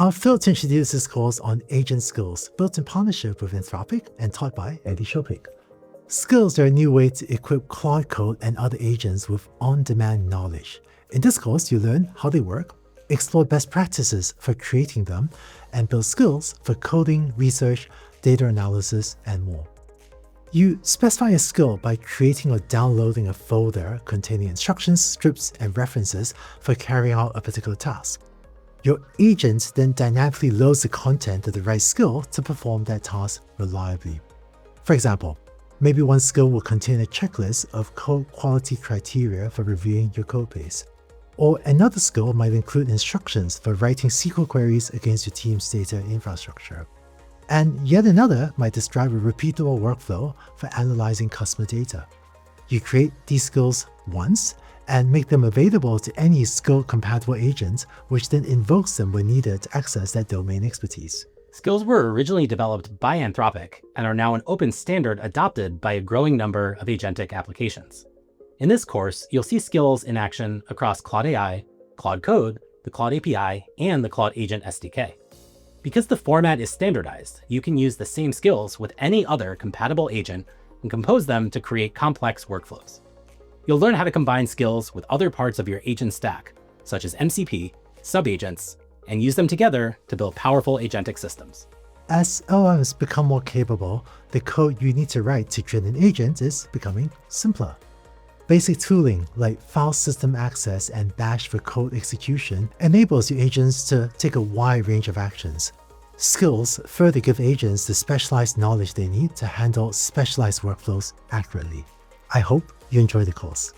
I'm thrilled to introduce this course on agent skills, built in partnership with Anthropic and taught by Elie Schoppik. Skills are a new way to equip Claude Code and other agents with on-demand knowledge. In this course, you learn how they work, explore best practices for creating them, and build skills for coding, research, data analysis, and more. You specify a skill by creating or downloading a folder containing instructions, scripts, and references for carrying out a particular task. Your agent then dynamically loads the content of the right skill to perform that task reliably. For example, maybe one skill will contain a checklist of code quality criteria for reviewing your codebase. Or another skill might include instructions for writing SQL queries against your team's data infrastructure. And yet another might describe a repeatable workflow for analyzing customer data. You create these skills once and make them available to any skill-compatible agent, which then invokes them when needed to access that domain expertise. Skills were originally developed by Anthropic and are now an open standard adopted by a growing number of agentic applications. In this course, you'll see skills in action across Claude AI, Claude Code, the Claude API, and the Claude Agent SDK. Because the format is standardized, you can use the same skills with any other compatible agent and compose them to create complex workflows. You'll learn how to combine skills with other parts of your agent stack, such as MCP, subagents, and use them together to build powerful agentic systems. As LLMs become more capable, the code you need to write to create an agent is becoming simpler. Basic tooling like file system access and bash for code execution enables your agents to take a wide range of actions. Skills further give agents the specialized knowledge they need to handle specialized workflows accurately. I hope you enjoy the course.